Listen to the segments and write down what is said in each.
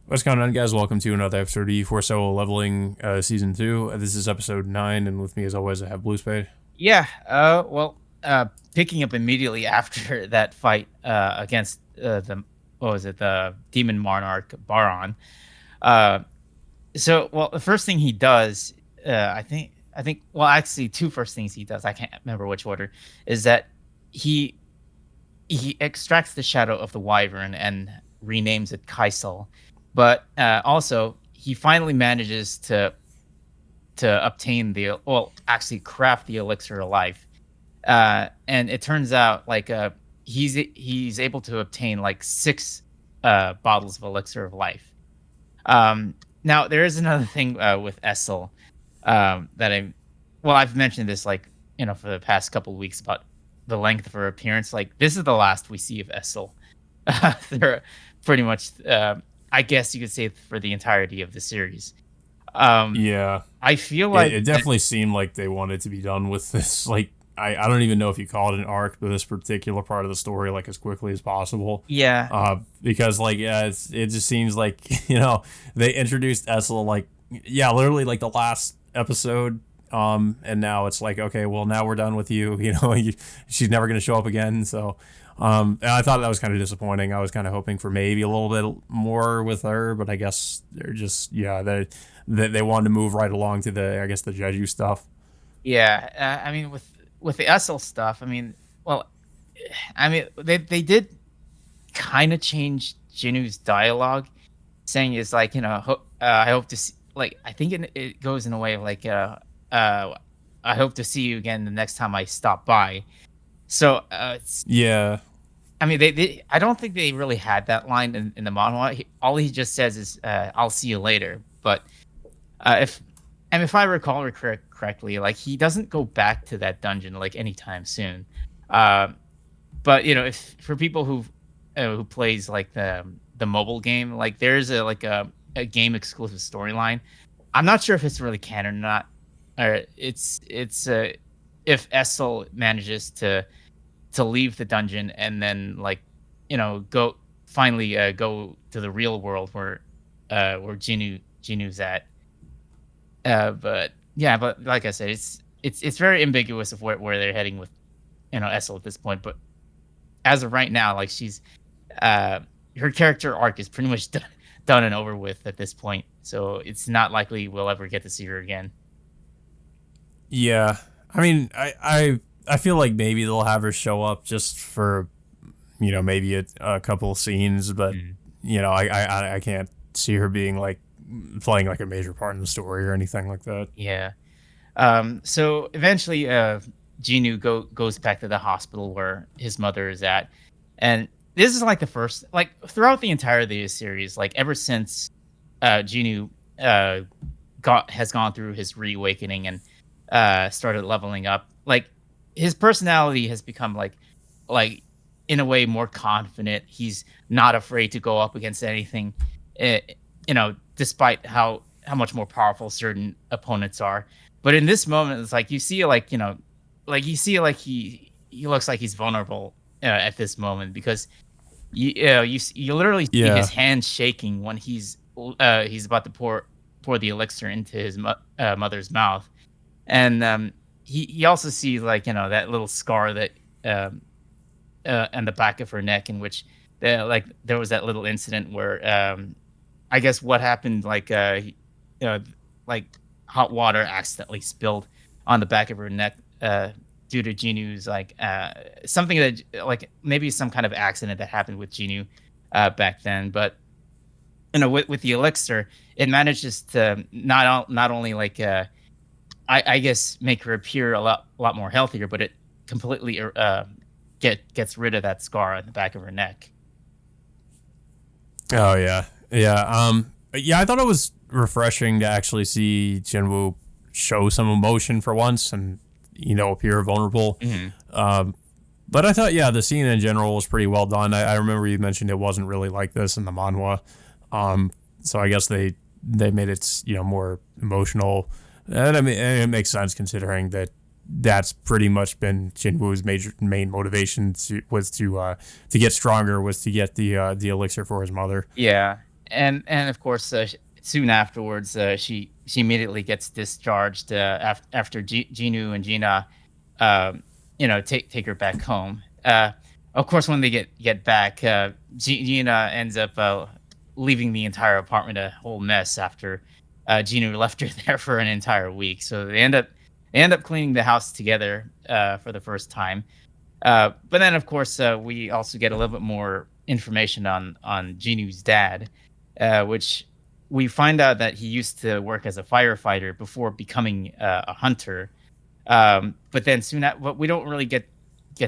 What's going on, guys? Welcome to another episode of E4 Solo Leveling Season 2. This is episode 9, and with me, as always, I have Blue Spade. Yeah, picking up immediately after that fight against the demon monarch Baron. Uh, the first thing he does, actually, two first things he does. I can't remember which order. Is that he he extracts the shadow of the wyvern and renames it Kaisel, but also he finally manages to obtain actually craft the elixir of life. And it turns out he's able to obtain like six bottles of elixir of life. Now there is another thing with Essel that I've mentioned this for the past couple of weeks about the length of her appearance. Like this is the last we see of Essel. They're pretty much, I guess you could say, for the entirety of the series. Um, Yeah, I feel it, like it definitely seemed like they wanted to be done with this. I don't even know if you call it an arc, but this particular part of the story, as quickly as possible. yeah, Because, it just seems like, they introduced Essel, literally, the last episode. And now it's like, okay, well, now we're done with you. She's never going to show up again. So, and I thought that was kind of disappointing. I was kind of hoping for maybe a little bit more with her, but I guess they're just, they wanted to move right along to the Jeju stuff. yeah. I mean, with the Essel stuff, they did kind of change Jinu's dialogue, saying is like, I hope to see, like, I think it goes in a way of like, I hope to see you again the next time I stop by. So, Yeah. I mean, I don't think they really had that line in the manhwa. All he just says is, "I'll see you later." But if if I recall correctly, like he doesn't go back to that dungeon like anytime soon. Uh, but if for people who plays like the mobile game, like there's a game exclusive storyline. I'm not sure if it's really canon or not, or it's if Essel manages to leave the dungeon and then go finally go to the real world where Jinu's at. But yeah, but like I said, it's very ambiguous of where they're heading with Essel at this point. But as of right now, like she's uh her character arc is pretty much done and over with at this point. So it's not likely we'll ever get to see her again. Yeah. I mean, I feel like maybe they'll have her show up just for, maybe a couple of scenes, but, Mm. I can't see her being playing a major part in the story or anything like that. Yeah. So eventually, goes back to the hospital where his mother is at, and this is like the first, like throughout the entirety of the series, like ever since Genu has gone through his reawakening and started leveling up, like his personality has become like in a way more confident. He's not afraid to go up against anything, eh, despite how much more powerful certain opponents are. But in this moment, it's like you see, you see, he looks like he's vulnerable at this moment because you literally see his Yeah. hands shaking when he's about to pour the elixir into his mother's mouth, and he also sees that little scar that um, on the back of her neck, in which there was that little incident where I guess what happened, uh, like hot water accidentally spilled on the back of her neck due to Ginu's something that like maybe some kind of accident that happened with Ginu back then. But with the elixir, it manages to not only I guess make her appear a lot more healthier, but it completely gets rid of that scar on the back of her neck. Oh, yeah. Yeah. Yeah, I thought it was refreshing to actually see Jinwoo show some emotion for once and, appear vulnerable. Mhm. Um, but I thought, yeah, the scene in general was pretty well done. I remember you mentioned it wasn't really like this in the manhwa. So I guess they made it, more emotional. And I mean, and it makes sense considering that that's pretty much been Jinwoo's main motivation to get stronger, was to get the elixir for his mother. Yeah. and of course, soon afterwards, she immediately gets discharged after Ginu and Gina, take her back home. Of course, when they get back, Gina ends up leaving the entire apartment a whole mess after Ginu left her there for an entire week. So they end up cleaning the house together for the first time. But then, of course, we also get a little bit more information on Ginu's dad, which we find out that he used to work as a firefighter before becoming a hunter. But then but we don't really get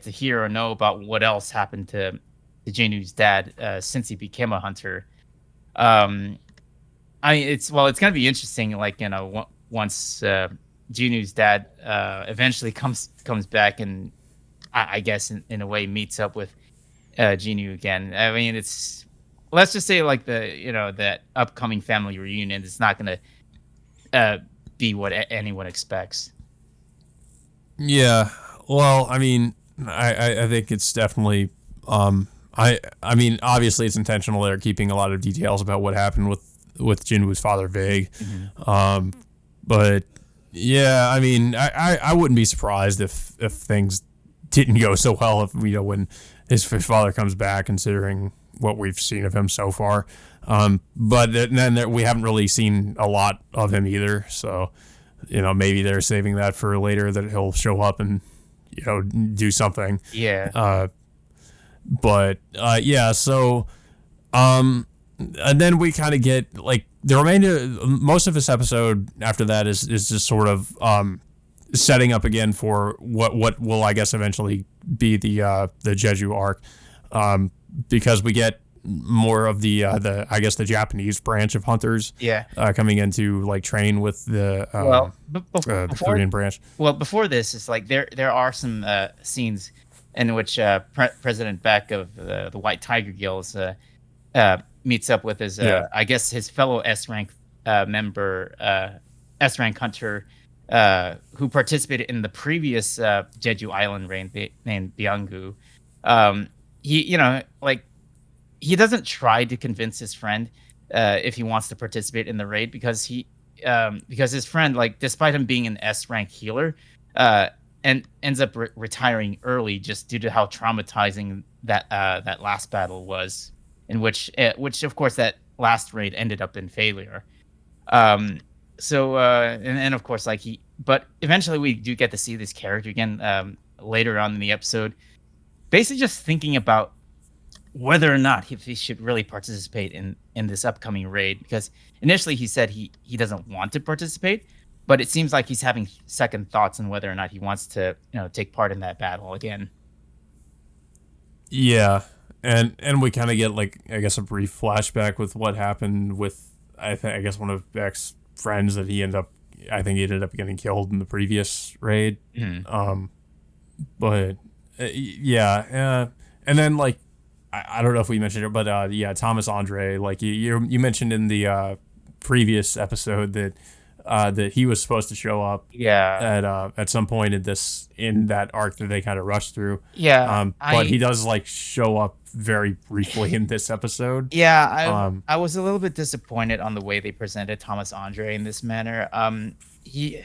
to hear or know about what else happened to Ginu's dad since he became a hunter. Um, I mean, it's gonna be interesting. Like once Ginu's dad eventually comes back and I guess in a way meets up with Genu again. I mean, let's just say like that upcoming family reunion is not gonna uh, be what anyone expects. Yeah. Well, I mean, I think it's definitely I mean, obviously it's intentional. They're keeping a lot of details about what happened with Jinwoo's father vague. Hmm. But yeah, I mean, I wouldn't be surprised if things didn't go so well if when his father comes back, considering what we've seen of him so far. But then we haven't really seen a lot of him either. So maybe they're saving that for later, that he'll show up and do something. Yeah. But yeah, so and then we kind of get like the remainder, most of this episode after that is just sort of setting up again for what will, I guess, eventually be the Jeju arc, because we get more of the I guess the Japanese branch of hunters Yeah. coming in to like train with the Well, the before Korean branch. before this, it's like there are some scenes in which President Beck of the White Tiger Guilds meets up with his Yeah. I guess his fellow S rank member, S rank hunter, who participated in the previous Jeju Island raid named Byunggu. He like he doesn't try to convince his friend if he wants to participate in the raid, because because his friend, like, despite him being an S rank healer, and ends up retiring early just due to how traumatizing that last battle was, in which of course that last raid ended up in failure. So and of course, but eventually we do get to see this character again later on in the episode, basically just thinking about whether or not he should really participate in this upcoming raid, because initially he said he doesn't want to participate, but it seems like he's having second thoughts on whether or not he wants to take part in that battle again. Yeah, and we kind of get, like, I guess, a brief flashback with what happened with I guess one of Beck's friends that I think he ended up getting killed in the previous raid. Mhm. But yeah, and then, like, I don't know if we mentioned it, but yeah, Thomas Andre, like you mentioned in the previous episode that he was supposed to show up Yeah. at some point in that arc that they kind of rushed through. Yeah. But he does, like, show up very briefly in this episode. Yeah, Um, I was a little bit disappointed on the way they presented Thomas Andre in this manner. He,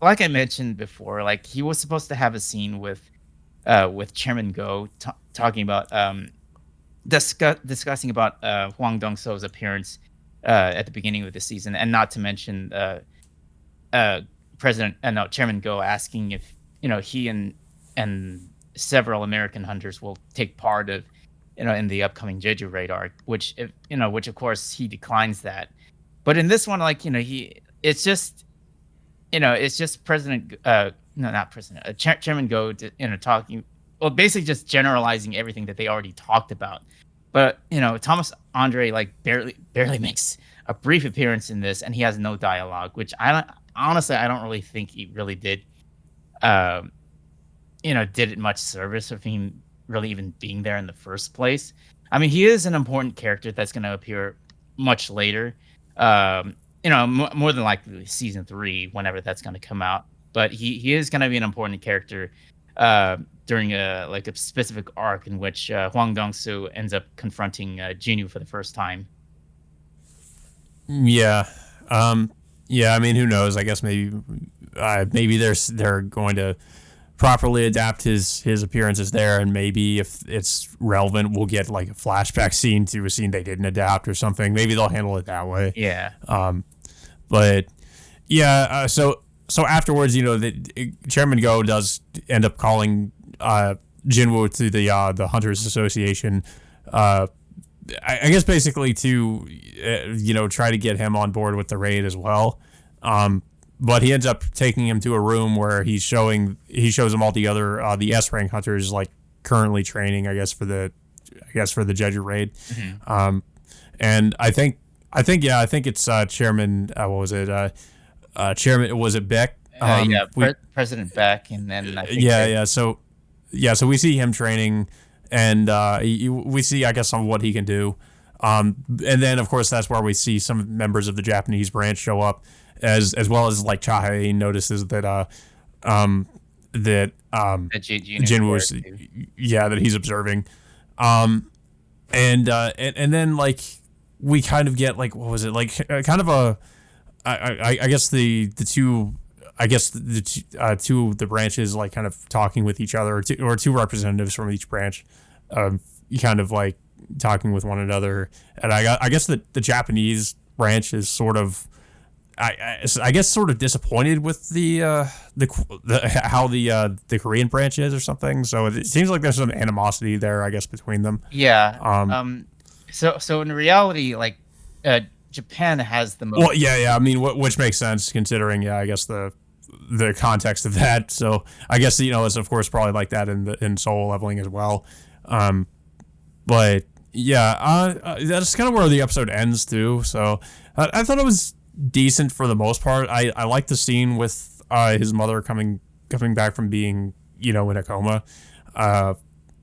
like I mentioned before, like, he was supposed to have a scene with Chairman Go talking about discussing about Huang Dong-so's appearance at the beginning of the season, and not to mention uh, Chairman Go asking if he and several American hunters will take part of in the upcoming Jeju raid arc, which of course he declines that. But in this one, like, it's just President no, not President, Chairman Go talking, well, basically just generalizing everything that they already talked about. But Thomas Andre, like, barely makes a brief appearance in this, and he has no dialogue, which I don't really think he really did um did it much service of him really even being there in the first place. I mean, he is an important character that's going to appear much later, more than likely season 3, whenever that's going to come out. But he is going to be an important character during a specific arc in which Huang Dong-soo ends up confronting Jinyu for the first time. Yeah. Yeah. I mean, who knows? I guess maybe they're going to properly adapt his appearances there, and maybe if it's relevant, we'll get like a flashback scene to a scene they didn't adapt or something. Maybe they'll handle it that way. Yeah. But yeah. So afterwards, Chairman Go does end up calling Jinwoo to the Hunters Association. I guess basically to try to get him on board with the raid as well. But he ends up taking him to a room where he shows him all the other the S rank hunters like currently training, I guess for the Jeju raid. Mm-hmm. And I think it's Chairman. What was it? Chairman, was it Beck? President Beck, and then I think So we see him training, and we see, I guess, some of what he can do. And then, of course, that's where we see some members of the Japanese branch show up, as well as like Chahae notices that Jinwoo's that he's observing, and then like we kind of get like, what was it, like kind of a I guess the two. I guess two of the branches like kind of talking with each other, or two representatives from each branch, kind of like talking with one another. And I guess the Japanese branch is sort of, I guess sort of disappointed with the how the Korean branch is or something. So it seems like there's some animosity there, I guess, between them. Yeah. So in reality, like Japan has the most. Well, yeah. I mean, which makes sense considering, I guess the context of that. So I guess it's of course probably like that in Soul Leveling as well. But yeah, that's kind of where the episode ends too. So I thought it was decent for the most part. I like the scene with his mother coming back from being in a coma.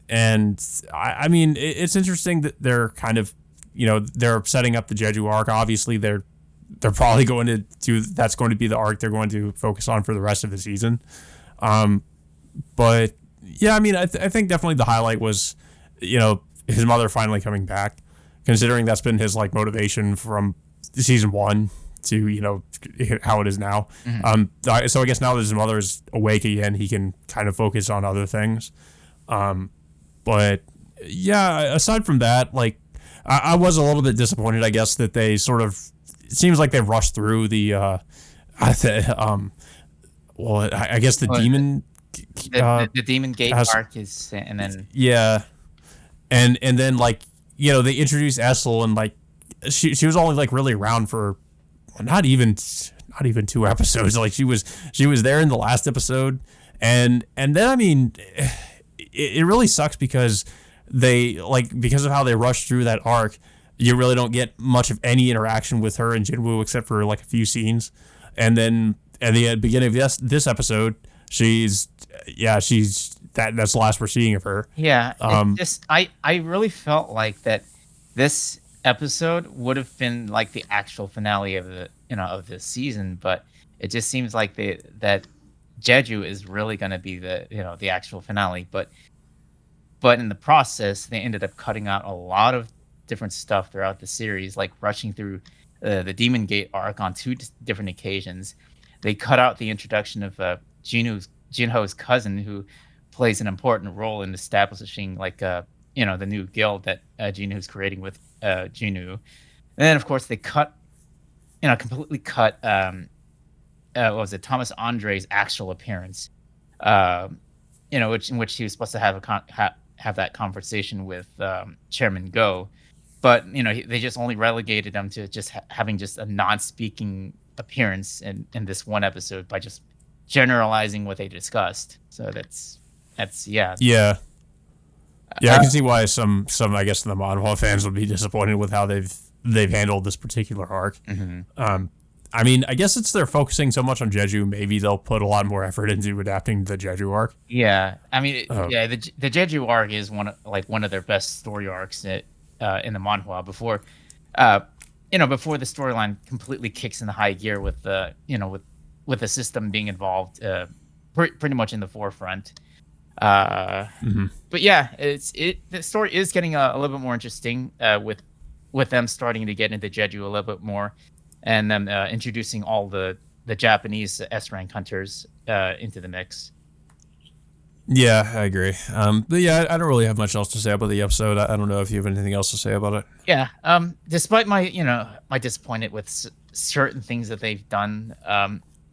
And I mean, it's interesting that they're kind of they're setting up the Jeju arc. Obviously they're probably going to do, that's going to be the arc they're going to focus on for the rest of the season. But yeah, I mean, I think definitely the highlight was, his mother finally coming back, considering that's been his like motivation from season 1 to, how it is now. Mm-hmm. So I guess now that his mother is awake again, he can kind of focus on other things. But yeah, aside from that, like I was a little bit disappointed, I guess, that they sort of, it seems like they rushed through the I guess the demon the demon gate arc is, and then and then like they introduced Essel, and like she was only like really around for not even 2 episodes. Like she was there in the last episode, and then I mean it really sucks because because of how they rushed through that arc. You really don't get much of any interaction with her and Jinwoo except for like a few scenes, and then at the beginning of this episode, that's the last we're seeing of her. Yeah, I really felt like that this episode would have been like the actual finale of of this season, but it just seems like that Jeju is really going to be the actual finale, but in the process they ended up cutting out a lot of different stuff throughout the series, like rushing through the Demon Gate arc on 2 different occasions. They cut out the introduction of Jinho's cousin, who plays an important role in establishing like the new guild that Jinho's creating with Jinwoo. And then of course they completely cut what was it, Thomas Andre's actual appearance, in which he was supposed to have that conversation with Chairman Go. But they just only relegated him to just having just a non-speaking appearance in this one episode by just generalizing what they discussed. So that's yeah. I can see why some I guess the manhwa fans would be disappointed with how they've handled this particular arc. Mm-hmm. I mean, I guess it's they're focusing so much on Jeju. Maybe they'll put a lot more effort into adapting the Jeju arc. Yeah, I mean, the Jeju arc is one of their best story arcs in the manhwa before the storyline completely kicks in the high gear with the the system being involved pretty much in the forefront. But yeah, the story is getting a little bit more interesting with with them starting to get into Jeju a little bit more, and them introducing all the Japanese S rank hunters into the mix. Yeah, I agree. But yeah, I don't really have much else to say about the episode. I don't know if you have anything else to say about it. Yeah. Despite my my disappointment with certain things that they've done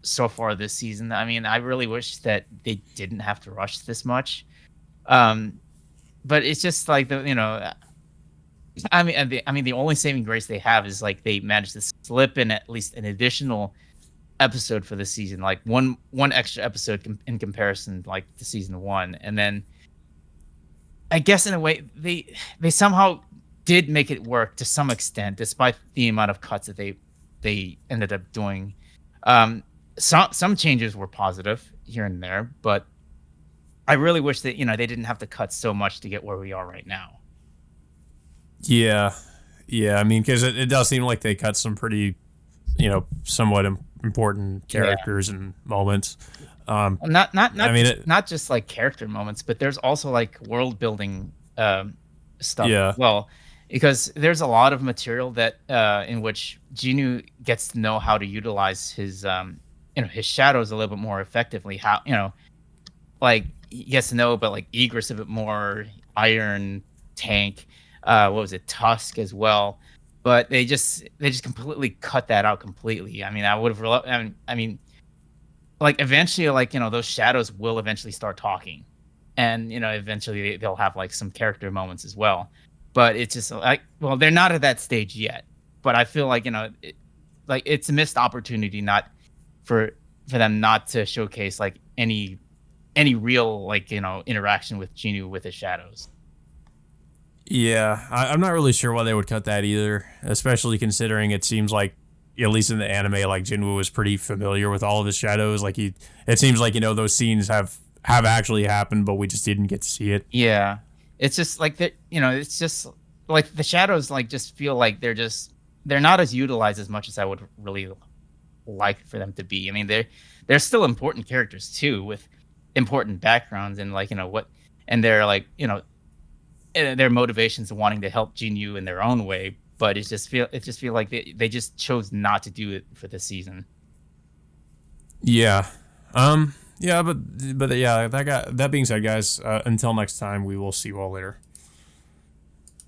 so far this season, I mean, I really wish that they didn't have to rush this much. Um, but it's just like the only saving grace they have is like they managed to slip in at least an additional episode for the season, like one extra episode in comparison like to season one, and then I guess in a way they somehow did make it work to some extent, despite the amount of cuts that they ended up doing. Some changes were positive here and there, but I really wish that they didn't have to cut so much to get where we are right now. Yeah, yeah. I mean, because it does seem like they cut some pretty, somewhat important characters and moments. I mean, not just like character moments, but there's also like world building stuff. Yeah. Well, because there's a lot of material that in which Genu gets to know how to utilize his his shadows a little bit more effectively. How like he gets to know about like Egress a bit more, Iron Tank, what was it, Tusk as well. But they just completely cut that out completely. I mean, I would have. I mean, like eventually, like those shadows will eventually start talking, and eventually they'll have like some character moments as well. But it's just like, well, they're not at that stage yet. But I feel like like it's a missed opportunity not for them not to showcase like any real like interaction with Genu with his shadows. Yeah, I'm not really sure why they would cut that either, especially considering it seems like, at least in the anime, like Jinwoo was pretty familiar with all of his shadows. Like it seems like those scenes have actually happened, but we just didn't get to see it. Yeah, it's just like that. It's just like the shadows like just feel like they're not as utilized as much as I would really like for them to be. I mean, they're still important characters too, with important backgrounds and like what, and they're like their motivations and wanting to help Genu in their own way, but it just feel like they just chose not to do it for this season. Yeah. Yeah, but yeah, that being said, guys, until next time, we will see you all later.